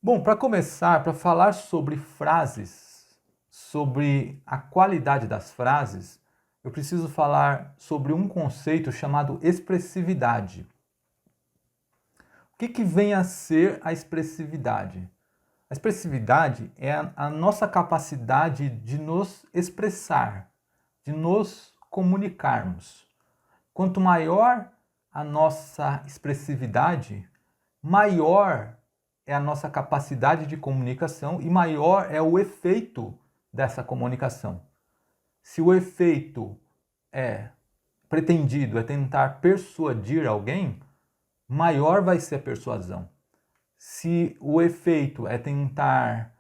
Bom, para começar, para falar sobre frases, sobre a qualidade das frases, eu preciso falar sobre um conceito chamado expressividade. O que vem a ser a expressividade? A expressividade é a nossa capacidade de nos expressar, de nos comunicarmos. Quanto maior a nossa expressividade, maior é a nossa capacidade de comunicação e maior é o efeito dessa comunicação. Se o efeito é pretendido é tentar persuadir alguém, maior vai ser a persuasão. Se o efeito é tentar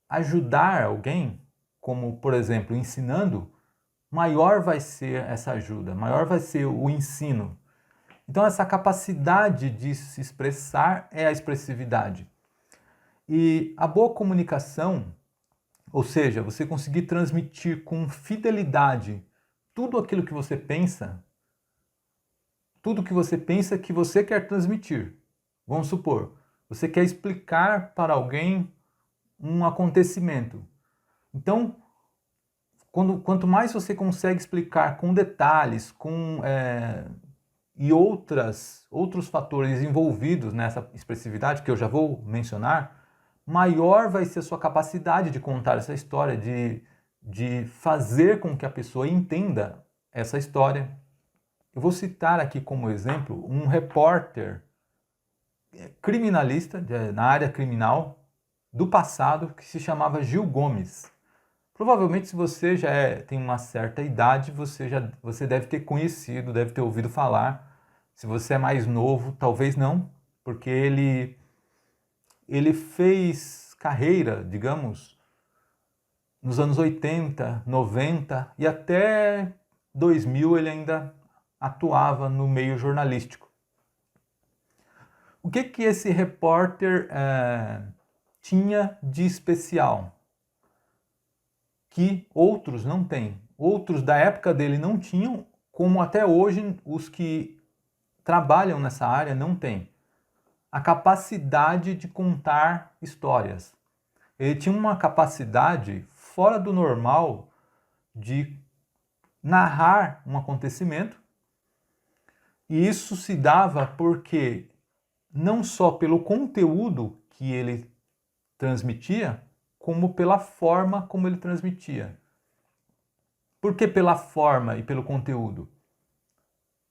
ajudar alguém, como por exemplo ensinando, maior vai ser essa ajuda, maior vai ser o ensino. Então essa capacidade de se expressar é a expressividade. E a boa comunicação, ou seja, você conseguir transmitir com fidelidade tudo aquilo que você pensa, tudo que você quer transmitir. Vamos supor, você quer explicar para alguém um acontecimento. Então, quanto mais você consegue explicar com detalhes, e outros fatores envolvidos nessa expressividade, que eu já vou mencionar, maior vai ser a sua capacidade de contar essa história, de fazer com que a pessoa entenda essa história. Eu vou citar aqui como exemplo um repórter criminalista na área criminal do passado que se chamava Gil Gomes. Provavelmente, se você tem uma certa idade, você deve ter conhecido, deve ter ouvido falar. Se você é mais novo, talvez não, porque ele fez carreira, digamos, nos anos 80, 90 e até 2000 ele ainda atuava no meio jornalístico. O que esse repórter tinha de especial? Que outros não têm. Outros da época dele não tinham, como até hoje os que trabalham nessa área não têm. A capacidade de contar histórias. Ele tinha uma capacidade fora do normal de narrar um acontecimento, e isso se dava porque não só pelo conteúdo que ele transmitia, como pela forma como ele transmitia. Por que pela forma e pelo conteúdo?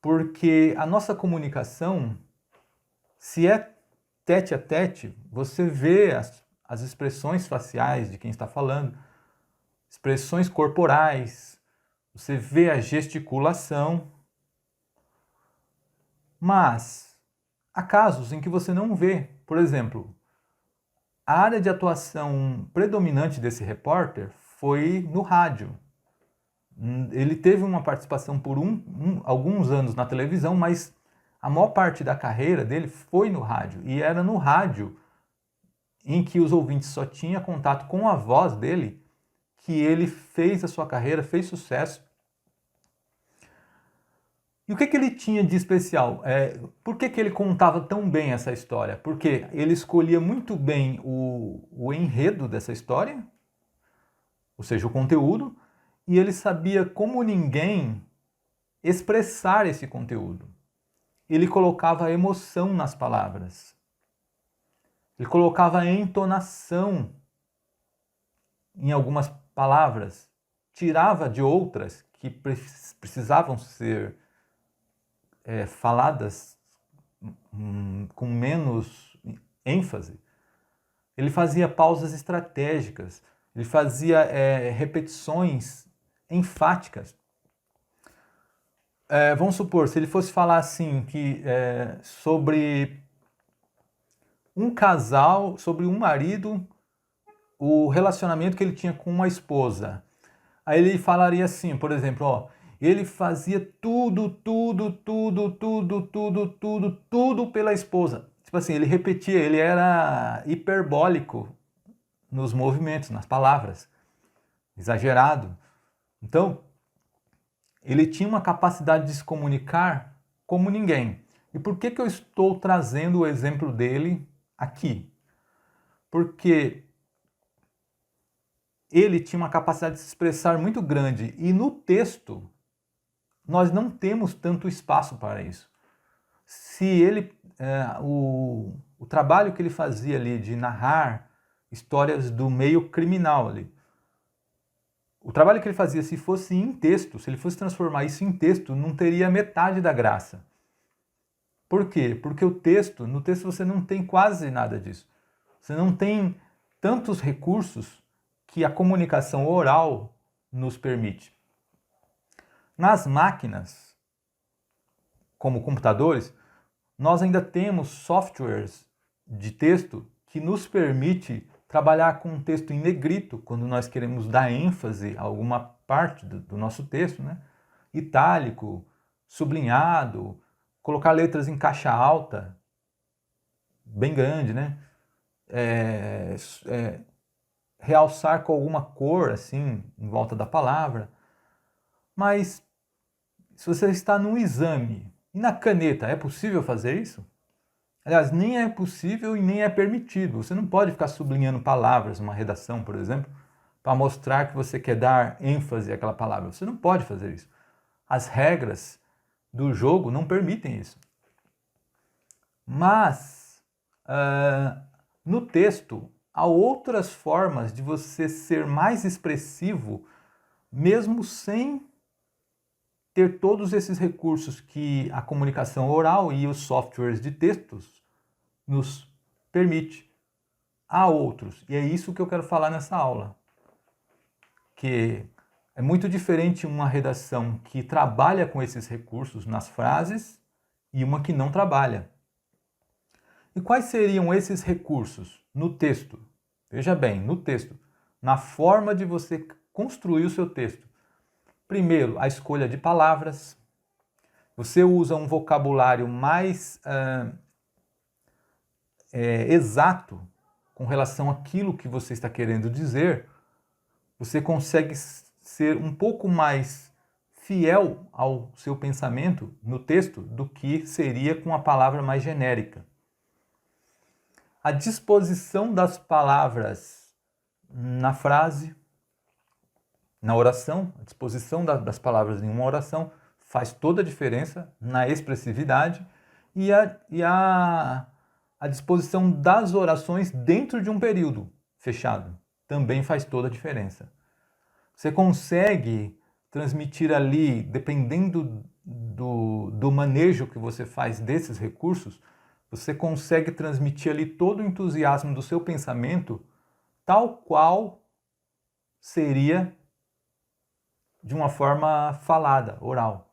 Porque a nossa comunicação, se é tete a tete, você vê as expressões faciais de quem está falando, expressões corporais, você vê a gesticulação, mas há casos em que você não vê. Por exemplo, a área de atuação predominante desse repórter foi no rádio. Ele teve uma participação por alguns anos na televisão, mas a maior parte da carreira dele foi no rádio. E era no rádio em que os ouvintes só tinham contato com a voz dele que ele fez a sua carreira, fez sucesso. E o que ele tinha de especial? Por que ele contava tão bem essa história? Porque ele escolhia muito bem o enredo dessa história, ou seja, o conteúdo, e ele sabia como ninguém expressar esse conteúdo. Ele colocava emoção nas palavras. Ele colocava entonação em algumas palavras, tirava de outras que precisavam ser faladas com menos ênfase. Ele fazia pausas estratégicas, ele fazia repetições enfáticas. Vamos supor, se ele fosse falar assim, sobre um casal, sobre um marido, o relacionamento que ele tinha com uma esposa. Aí ele falaria assim, por exemplo, ele fazia tudo pela esposa. Tipo assim, ele repetia, ele era hiperbólico nos movimentos, nas palavras, exagerado. Então, ele tinha uma capacidade de se comunicar como ninguém. E por que eu estou trazendo o exemplo dele aqui? porque ele tinha uma capacidade de se expressar muito grande e no texto nós não temos tanto espaço para isso. Se ele, o trabalho que ele fazia ali de narrar histórias do meio criminal ali, o trabalho que ele fazia se fosse em texto, se ele fosse transformar isso em texto, não teria metade da graça. Por quê? Porque no texto você não tem quase nada disso. Você não tem tantos recursos que a comunicação oral nos permite. Nas máquinas, como computadores, nós ainda temos softwares de texto que nos permite trabalhar com um texto em negrito, quando nós queremos dar ênfase a alguma parte do nosso texto, né? Itálico, sublinhado, colocar letras em caixa alta, bem grande, né? Realçar com alguma cor, assim, em volta da palavra. Mas, se você está num exame, e na caneta, é possível fazer isso? Aliás, nem é possível e nem é permitido. Você não pode ficar sublinhando palavras numa redação, por exemplo, para mostrar que você quer dar ênfase àquela palavra. Você não pode fazer isso. As regras do jogo não permitem isso. Mas, no texto, há outras formas de você ser mais expressivo, mesmo sem ter todos esses recursos que a comunicação oral e os softwares de textos nos permite. Há outros, e é isso que eu quero falar nessa aula, que é muito diferente uma redação que trabalha com esses recursos nas frases e uma que não trabalha. E quais seriam esses recursos no texto? Veja bem, no texto, na forma de você construir o seu texto. Primeiro, a escolha de palavras. Você usa um vocabulário mais exato com relação àquilo que você está querendo dizer. Você consegue ser um pouco mais fiel ao seu pensamento no texto do que seria com a palavra mais genérica. A disposição das palavras na frase, na oração, a disposição das palavras em uma oração faz toda a diferença na expressividade e a disposição das orações dentro de um período fechado também faz toda a diferença. Você consegue transmitir ali, dependendo do manejo que você faz desses recursos, você consegue transmitir ali todo o entusiasmo do seu pensamento tal qual seria de uma forma falada, oral.